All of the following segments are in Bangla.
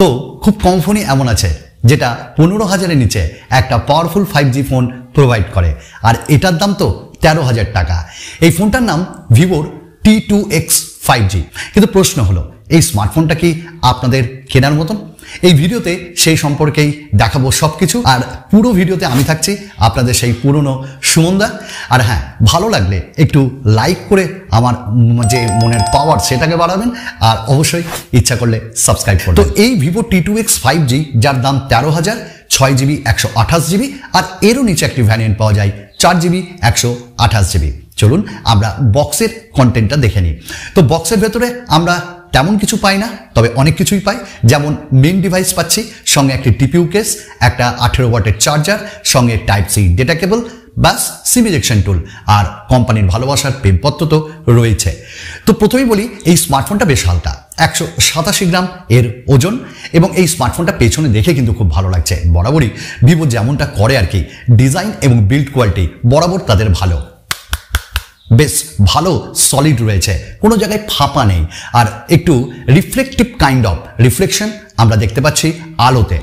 তো খুব কম ফোনই এমন আছে যেটা 15,000-এর নিচে একটা পাওয়ারফুল 5G ফোন প্রোভাইড করে, আর এটার দাম তো 13,000 টাকা। এই ফোনটার নাম ভিভোর T2x 5G। কিন্তু প্রশ্ন হলো, এই স্মার্টফোনটা কি আপনাদের কেনার মতন? এই ভিডিওতে সেই সম্পর্কেই দেখাবো সবকিছু, আর পুরো ভিডিওতে আমি থাকছি আপনাদের সেই পুরনো সুমনদা। আর হ্যাঁ, ভালো লাগলে একটু লাইক করে আমার যে মনের পাওয়ার সেটাকে বাড়াবেন, আর অবশ্যই ইচ্ছা করলে সাবস্ক্রাইব করবেন। তো এই ভিভো T2x 5G, যার দাম 13,000, 6GB 128GB, আর এরও নিচে একটি ভ্যারিয়েন্ট পাওয়া যায় 4GB 128GB। চলুন আমরা বক্সের কন্টেন্টটা দেখে নিই। তো বক্সের ভেতরে আমরা তেমন কিছু পাই না, তবে অনেক কিছুই পাই। যেমন মেন ডিভাইস পাচ্ছি, সঙ্গে একটি টিপিইউ কেস, একটা 18 ওয়াটের চার্জার, সঙ্গে টাইপ সি ডেটা কেবল, বাস সিম ইজেকশন টুল, আর কোম্পানির ভালোবাসার প্রেমপত্র তো রয়েছে। তো প্রথমেই বলি, এই স্মার্টফোনটা বেশ হালকা, 187 গ্রাম এর ওজন, এবং এই স্মার্টফোনটা পেছনে দেখে কিন্তু খুব ভালো লাগছে। বরাবরই ভিভো যেমনটা করে আর কি, ডিজাইন এবং বিল্ড কোয়ালিটি বরাবর তাদের ভালো, বেশ ভালো সলিড রয়েছে, কোনো জায়গায় ফাঁপা নেই, আর একটু রিফ্লেকটিভ কাইন্ড অফ রিফ্লেকশন আমরা দেখতে পাচ্ছি আলোতে।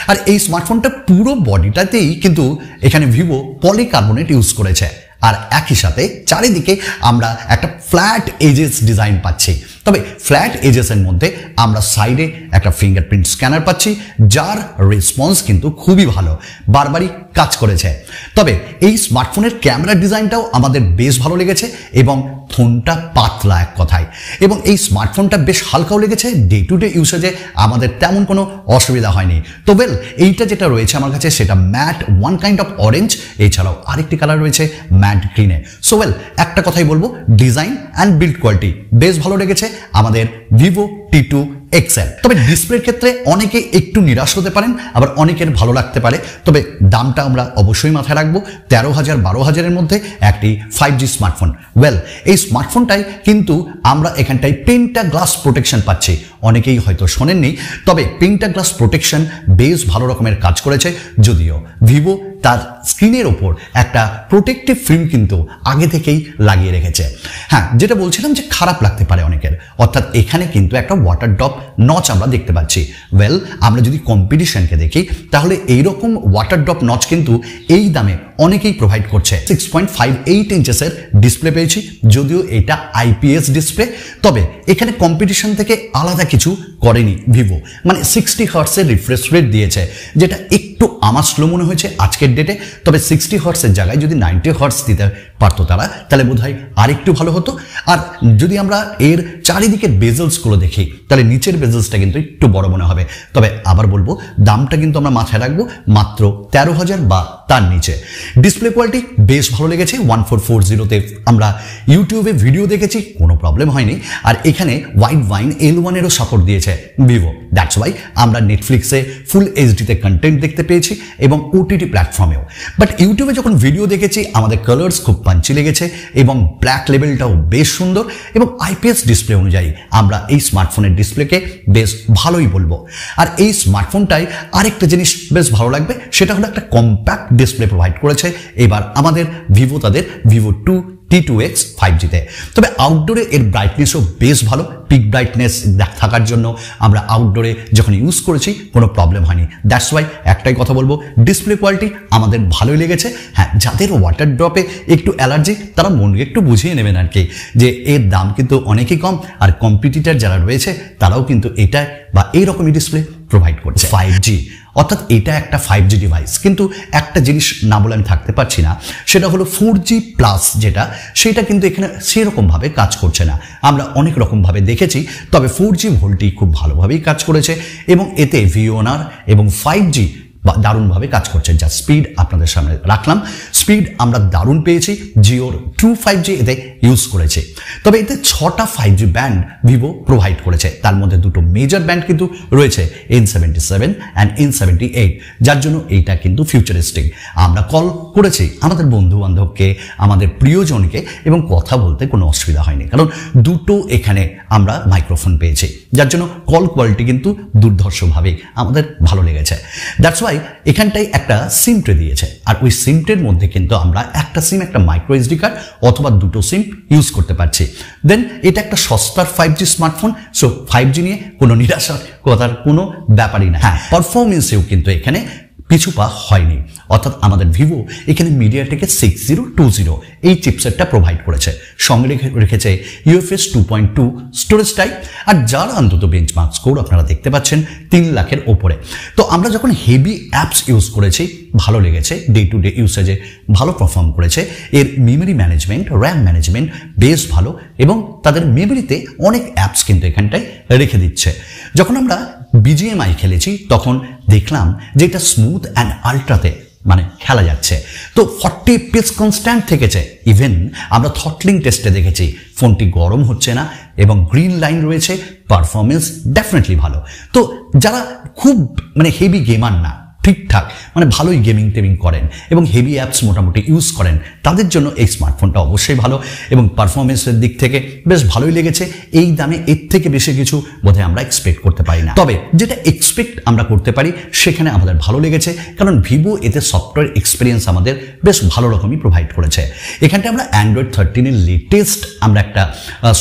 আর এই স্মার্টফোনটা পুরো বডিটাতেই কিন্তু এখানে ভিভো পলিকার্বনেট ইউজ করেছে, আর একই সাথে চারিদিকে আমরা একটা ফ্ল্যাট এজেস ডিজাইন পাচ্ছি। তবে ফ্ল্যাট এজেসের মধ্যে আমরা সাইডে একটা ফিঙ্গারপ্রিন্ট স্ক্যানার পাচ্ছি, যার রেসপন্স কিন্তু খুবই ভালো, বারবারই কাজ করেছে। তবে এই স্মার্টফোনের ক্যামেরা ডিজাইনটাও আমাদের বেশ ভালো লেগেছে, এবং ফোনটা পাতলা এক কথায়, এবং এই স্মার্টফোনটা বেশ হালকাও লেগেছে। ডে টু ডে ইউসেজে আমাদের তেমন কোনো অসুবিধা হয়নি। তো ওয়েল, এইটা যেটা রয়েছে আমার কাছে সেটা matte one kind of orange, এছাড়াও আরেকটি কালার রয়েছে ম্যাট গ্রিনে। সো ওয়েল, একটা কথাই বলবো, ডিজাইন অ্যান্ড বিল্ড কোয়ালিটি বেশ ভালো লেগেছে আমাদের ভিভো T2x। তবে ডিসপ্লের ক্ষেত্রে অনেকে একটু নিরাশ হতে পারেন, আবার অনেকের ভালো লাগতে পারে। তবে দামটা আমরা অবশ্যই মাথায় রাখবো, 13,000 12,000-এর মধ্যে একটি 5G স্মার্টফোন। ওয়েল, এই স্মার্টফোনটাই কিন্তু আমরা এখানটায় পেন্টা গ্লাস প্রোটেকশন পাচ্ছি। অনেকেই হয়তো শোনেননি, তবে পেন্টা গ্লাস প্রোটেকশন বেশ ভালো রকমের কাজ করেছে, যদিও ভিভো তার স্ক্রিনের ওপর একটা প্রোটেক্টিভ ফিল্ম কিন্তু আগে থেকেই লাগিয়ে রেখেছে। হ্যাঁ, যেটা বলছিলাম যে খারাপ লাগতে পারে অনেকের, অর্থাৎ এখানে কিন্তু একটা ওয়াটার ড্রপ নচ আমরা দেখতে পাচ্ছি। ওয়েল, আমরা যদি কম্পিটিশনকে দেখি, তাহলে এইরকম ওয়াটার ড্রপ নচ কিন্তু এই দামে অনেকেই প্রোভাইড করছে। 6.58 ইঞ্চেসের ডিসপ্লে পেয়েছি, যদিও এটা IPS ডিসপ্লে। তবে এখানে কম্পিটিশন থেকে আলাদা কিছু করেনি ভিভো, মানে 60 হার্টসের রিফ্রেশ রেট দিয়েছে, যেটা একটু আমার স্লো মনে হয়েছে আজকের ডেটে। তবে 60 হার্টসের জায়গায় যদি 90 হার্টস দিতে পারতো তারা, তাহলে বোধহয় আরেকটু ভালো হতো। আর যদি আমরা এর চারিদিকের বেজেলসগুলো দেখি, তাহলে নিচের বেজেলসটা কিন্তু একটু বড় মনে হবে। তবে আবার বলবো, দামটা কিন্তু আমরা মাথায় রাখবো, মাত্র 13,000 বা তার নিচে। ডিসপ্লে কোয়ালিটি বেশ ভালো লেগেছে। 1440-তে আমরা ইউটিউবে ভিডিও দেখেছি, কোনো প্রবলেম হয়নি। আর এখানে ওয়াইড ভাইন L1-এরও সাপোর্ট দিয়েছে ভিভো। দ্যাটস ওয়াই আমরা নেটফ্লিক্সে ফুল এইচডিতে কন্টেন্ট দেখতে পেয়েছি, এবং OTT প্ল্যাটফর্মেও। বাট ইউটিউবে যখন ভিডিও দেখেছি, আমাদের কালার্স খুব পাঞ্চি লেগেছে, এবং ব্ল্যাক লেভেলটাও বেশ সুন্দর, এবং IPS ডিসপ্লে অনুযায়ী আমরা এই স্মার্টফোনের ডিসপ্লেকে বেশ ভালোই বলবো। আর এই স্মার্টফোনটায় আরেকটা জিনিস বেশ ভালো লাগবে, সেটা হলো একটা কম্প্যাক্ট ডিসপ্লে প্রোভাইড করেছে এবার আমাদের ভিভো, তাদের ভিভো T2x 5G-তে। তবে আউটডোরে এর ব্রাইটনেসও বেশ ভালো, পিক ব্রাইটনেস থাকার জন্য আমরা আউটডোরে যখন ইউজ করেছি কোনো প্রবলেম হয়নি। দ্যাটস ওয়াই একটাই কথা বলবো, ডিসপ্লে কোয়ালিটি আমাদের ভালোই লেগেছে। হ্যাঁ, যাদের ওয়াটার ড্রপে একটু অ্যালার্জি, তারা মনকে একটু বুঝিয়ে নেবেন আর কি, যে এর দাম কিন্তু অনেকই কম, আর কম্পিটিটর যারা রয়েছে তারাও কিন্তু এটা বা এইরকমই ডিসপ্লে প্রোভাইড করছে। 5G, অর্থাৎ এটা একটা 5G ডিভাইস, কিন্তু একটা জিনিস না বলে আমি থাকতে পারছি না, সেটা হলো 4G প্লাস যেটা, সেটা কিন্তু এখানে সেরকমভাবে কাজ করছে না। আমরা অনেক রকমভাবে দেখেছি, তবে 4G ভোল্টি খুব ভালোভাবেই কাজ করেছে, এবং এতে VONR এবং 5G দারুণভাবে কাজ করছে। যা স্পিড আপনাদের সামনে রাখলাম, স্পিড আমরা দারুণ পেয়েছি। জিওর ট্রু 5G এতে ইউজ করেছে। তবে এতে 6টা 5G ব্যান্ড ভিভো প্রোভাইড করেছে, তার মধ্যে দুটো মেজর ব্যান্ড কিন্তু রয়েছে, N77 অ্যান্ড N78, যার জন্য এইটা কিন্তু ফিউচারিস্টিক। আমরা কল করেছি আমাদের বন্ধু বান্ধবকে, আমাদের প্রিয়জনকে, এবং কথা বলতে কোনো অসুবিধা হয়নি, কারণ দুটো এখানে আমরা মাইক্রোফোন পেয়েছি, যার জন্য কল কোয়ালিটি কিন্তু দুর্ধর্ষভাবে আমাদের ভালো লেগেছে। দ্যাটস ওয়াই এখানটায় একটা সিম ট্রে দিয়েছে, আর ওই সিম ট্রের মধ্যে কিন্তু আমরা একটা সিম, একটা মাইক্রো এসডি কার্ড অথবা দুটো সিম ইউজ করতে পারছি। দেন এটা একটা সস্তার 5G স্মার্টফোন, সো 5G নিয়ে কোনো নিরাশার কথার কোনো ব্যাপারই না। হ্যাঁ, পারফরমেন্সেও কিন্তু এখানে পিছু পা হয়নি, অর্থাৎ আমাদের ভিভো এখানে মিডিয়াটেকের 6020 এই চিপসেটটা প্রোভাইড করেছে, সঙ্গে রেখেছে UFS 2.2 স্টোরেজ টাইপ, আর যার অন্তত বেঞ্চমার্ক স্কোর আপনারা দেখতে পাচ্ছেন 3 লাখের ওপরে। তো আমরা যখন হেভি অ্যাপস ইউজ করেছি ভালো লেগেছে, ডে টু ডে ইউসেজে ভালো পারফর্ম করেছে। এর মেমোরি ম্যানেজমেন্ট, র্যাম ম্যানেজমেন্ট বেশ ভালো, এবং তাদের মেমোরিতে অনেক অ্যাপস কিন্তু এখানটায় রেখে দিচ্ছে। যখন আমরা BGMI খেলেছি তখন দেখলাম যে এটা স্মুথ অ্যান্ড আল্ট্রাতে মানে খেলা যাচ্ছে। তো 40 FPS কনস্ট্যান্ট থেকেছে। ইভেন আমরা থটলিং টেস্টে দেখেছি ফোনটি গরম হচ্ছে না এবং গ্রিন লাইন রয়েছে। পারফরমেন্স ডেফিনেটলি ভালো। তো যারা খুব মানে হেভি গেমার না, ঠিকঠাক মানে ভালোই গেমিং টেমিং করেন এবং হেভি অ্যাপস মোটামুটি ইউজ করেন, তাদের জন্য এই স্মার্টফোনটা অবশ্যই ভালো, এবং পারফরমেন্সের দিক থেকে বেশ ভালোই লেগেছে। এই দামে এর থেকে বেশি কিছু বোধহয় আমরা এক্সপেক্ট করতে পারি না, তবে যেটা এক্সপেক্ট আমরা করতে পারি সেখানে আমাদের ভালো লেগেছে, কারণ ভিভো এতে সফটওয়্যার এক্সপিরিয়েন্স আমাদের বেশ ভালো রকমই প্রোভাইড করেছে। এখানটা আমরা অ্যান্ড্রয়েড 13-এর লেটেস্ট আমরা একটা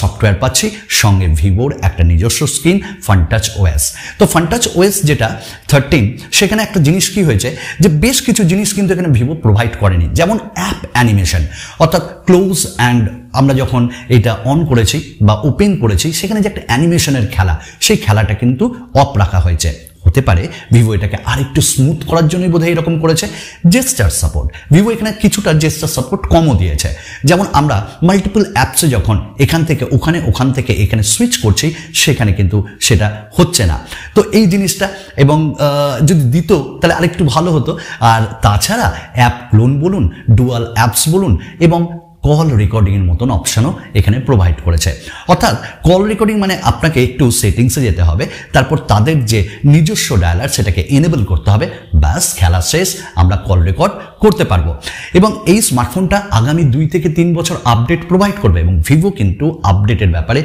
সফটওয়্যার পাচ্ছি, সঙ্গে ভিভোর একটা নিজস্ব স্ক্রিন ফানটাচ OS। তো ফানটাচ OS যেটা 13, সেখানে একটা জিনিস কি হয়েছে যে বেশ কিছু জিনিস কিন্তু এখানে ভিভো প্রোভাইড করেনি, যেমন অ্যাপ অ্যানিমেশন, অর্থাৎ ক্লোজ অ্যান্ড আমরা যখন এটা অন করেছি বা ওপেন করেছি সেখানে যে একটা অ্যানিমেশনের খেলা, সেই খেলাটা কিন্তু অফ রাখা হয়েছে। হতে পারে ভিভো এটাকে আরেকটু স্মুথ করার জন্যই বোধহয় এরকম করেছে। জেস্টার সাপোর্ট, ভিভো এখানে কিছুটা জেস্টার সাপোর্ট কমও দিয়েছে, যেমন আমরা মাল্টিপল অ্যাপসে যখন এখান থেকে ওখানে, ওখান থেকে এখানে সুইচ করছি সেখানে কিন্তু সেটা হচ্ছে না। তো এই জিনিসটা এবং যদি দিত তাহলে আরেকটু ভালো হতো। আর তাছাড়া অ্যাপ ক্লোন বলুন, ডুয়াল অ্যাপস বলুন, এবং কল রেকর্ডিংয়ের মতন অপশানও এখানে প্রোভাইড করেছে। অর্থাৎ কল রেকর্ডিং মানে আপনাকে একটু সেটিংসে যেতে হবে, তারপর তাদের যে নিজস্ব ডায়ালার সেটাকে এনেবল করতে হবে, ব্যাস খেলা শেষ, আমরা কল রেকর্ড করতে পারবো। এবং এই স্মার্টফোনটা আগামী 2 থেকে 3 বছর আপডেট প্রোভাইড করবে, এবং ভিভো কিন্তু আপডেটের ব্যাপারে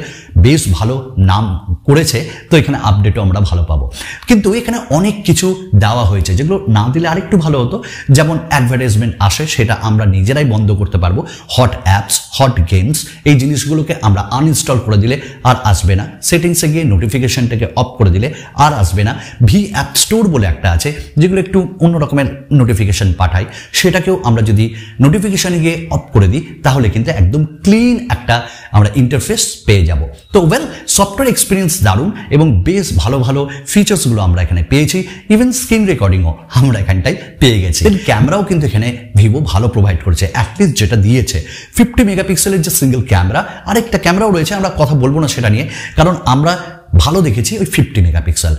বেশ ভালো নাম করেছে। তো এখানে আপডেটও আমরা ভালো পাবো, কিন্তু এখানে অনেক কিছু দেওয়া হয়েছে যেগুলো না দিলে আরেকটু ভালো হতো। যেমন অ্যাডভার্টাইজমেন্ট আসে, সেটা আমরা নিজেরাই বন্ধ করতে পারবো। হট অ্যাপস, হট গেমস, এই জিনিসগুলোকে আমরা আনইনস্টল করে দিলে আর আসবে না। সেটিংসে গিয়ে নোটিফিকেশনটাকে অফ করে দিলে আর আসবে না। ভি অ্যাপ স্টোর বলে একটা আছে যেগুলো একটু অন্য রকমের নোটিফিকেশন পাঠায়, সেটাকেও আমরা যদি নোটিফিকেশনে গিয়ে অফ করে দিই তাহলে কিন্তু একদম ক্লিন একটা আমরা ইন্টারফেস পেয়ে যাব। তো ওয়েল, সফটওয়্যার এক্সপিরিয়েন্স দারুণ এবং বেশ ভালো ভালো ফিচার্সগুলো আমরা এখানে পেয়েছি। ইভেন স্ক্রিন রেকর্ডিংও আমরা এখানটায় পেয়ে গেছি। ক্যামেরাও কিন্তু এখানে ভিভো ভালো প্রোভাইড করেছে, অ্যাটলিস্ট যেটা দিয়েছে 50 মেগাপিক্সেলের যে সিঙ্গেল ক্যামেরা, আরেকটা ক্যামেরাও রয়েছে, আমরা কথা বলবো না সেটা নিয়ে, কারণ আমরা ভালো দেখেছি ওই 50 মেগাপিক্সেল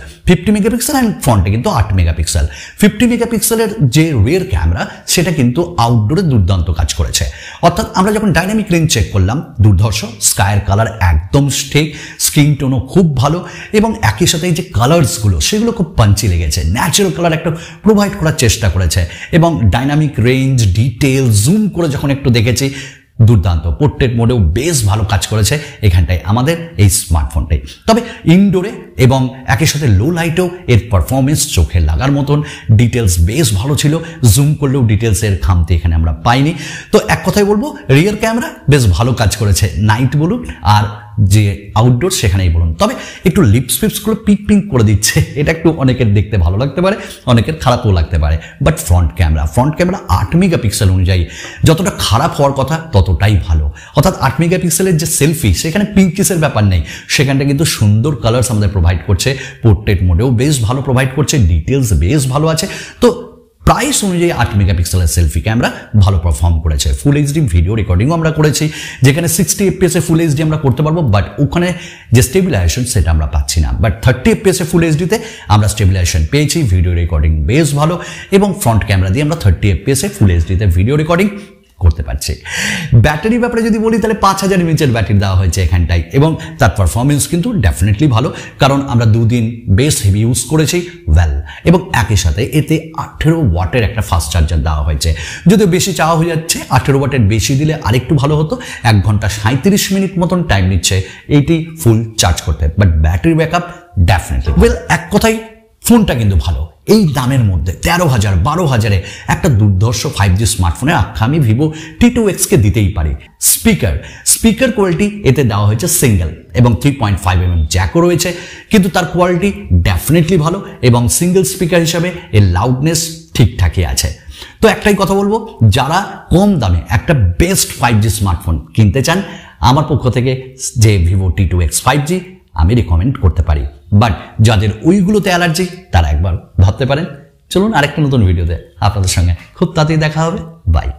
অ্যান্ড ফ্রন্টে কিন্তু 8 মেগাপিক্সেল। 50 মেগাপিক্সেলের যে রিয়ার ক্যামেরা সেটা কিন্তু আউটডোরে দুর্দান্ত কাজ করেছে। অর্থাৎ আমরা যখন ডাইনামিক রেঞ্জ চেক করলাম, দুর্ধর্ষ, স্কায়ের কালার একদম ঠিক, স্ক্রিন টোনও খুব ভালো, এবং একই সাথে যে কালার্সগুলো সেগুলো খুব পাঞ্চি লেগেছে, ন্যাচারাল কালার একটা প্রোভাইড করার চেষ্টা করেছে, এবং ডাইনামিক রেঞ্জ, ডিটেল, জুম করে যখন একটু দেখেছি দুর্দান্ত। পোর্ট্রেট মোডেও বেশ ভালো কাজ করেছে এখানটায় আমাদের এই স্মার্টফোনটাই। তবে ইনডোরে এবং একই সাথে লো লাইটেও এর পারফরমেন্স চোখে লাগার মতন, ডিটেলস বেশ ভালো ছিল, জুম করলেও ডিটেলসের খামতি এখানে আমরা পাইনি। তো এক কথায় বলবো, রিয়ার ক্যামেরা বেশ ভালো কাজ করেছে, নাইট বলুন আর যে আউটডোর সেখানেই বলুন। তবে একটু লিপস ফিপসগুলো পিক পিঙ্ক করে দিচ্ছে, এটা একটু অনেকের দেখতে ভালো লাগতে পারে, অনেকের খারাপও লাগতে পারে। বাট ফ্রন্ট ক্যামেরা 8 মেগাপিক্সেল অনুযায়ী যতটা খারাপ হওয়ার কথা ততটাই ভালো। অর্থাৎ 8 মেগাপিক্সেলের যে সেলফি, সেখানে পিঙ্কিসের ব্যাপার নেই, সেখানটা কিন্তু সুন্দর কালার্স আমাদের প্রোভাইড করছে, পোর্ট্রেট মোডেও বেশ ভালো প্রোভাইড করছে, ডিটেলস বেশ ভালো আছে। তো প্রাইস অনুযায়ী 8 মেগাপিক্সেলের সেলফি ক্যামেরা ভালো পারফর্ম করেছে। ফুল এইচডি ভিডিও রেকর্ডিংও আমরা করেছি, যেখানে 60 FPS এ ফুল এইচডি আমরা করতে পারবো, বাট ওখানে যে স্টেবিলাইজেশন সেটা আমরা পাচ্ছি না। বাট 30 FPS এ ফুল এইচডিতে আমরা স্টেবিলাইজেশন পেয়েছি, ভিডিও রেকর্ডিং বেশ ভালো, এবং ফ্রন্ট ক্যামেরা দিয়ে আমরা 30 FPS এ ফুল এইচডিতে ভিডিও রেকর্ডিং করতে পারছি। ব্যাটারি ব্যাপারে যদি বলি তাহলে 5000 mAh ব্যাটারি দেওয়া হয়েছে এখানটায়, এবং তার পারফরমেন্স কিন্তু ডেফিনেটলি ভালো, কারণ আমরা 2 দিন বেশ হেভি ইউজ করেছি ওয়েল। এবং একই সাথে এতে 18 ওয়াটের একটা ফাস্ট চার্জার দেওয়া হয়েছে, যদিও বেশি চাওয়া হয়ে যাচ্ছে, 18 ওয়াটের বেশি দিলে আরেকটু ভালো হতো। 1 ঘন্টা 37 মিনিট মতন টাইম নিচ্ছে এইটি ফুল চার্জ করতে, but battery backup definitely well. এক কথায় ফোনটা কিন্তু ভালো, এই দামের মধ্যে 13,000 12,000-এ একটা দুর্ধর্ষ 5G স্মার্টফোনের আখ্যা আমি ভিভো T2x কে দিতেই পারি। স্পিকার কোয়ালিটি এতে দেওয়া হয়েছে সিঙ্গেল এবং 3.5mm জ্যাকও রয়েছে, কিন্তু তার কোয়ালিটি ডেফিনেটলি ভালো এবং সিঙ্গেল স্পিকার হিসাবে এর লাউডনেস ঠিকঠাকই আছে। তো একটাই কথা বলবো, যারা কম দামে একটা বেস্ট 5G স্মার্টফোন কিনতে চান, আমার পক্ষ থেকে যে ভিভো T2x 5G আমি রেকমেন্ড করতে পারি। বাট যাদের ওইগুলোতে অ্যালার্জি তারা একবার ভাবতে পারেন। চলুন আরেকটা নতুন ভিডিওতে আপনাদের সঙ্গে খুব তাড়াতাড়ি দেখা হবে। বাই।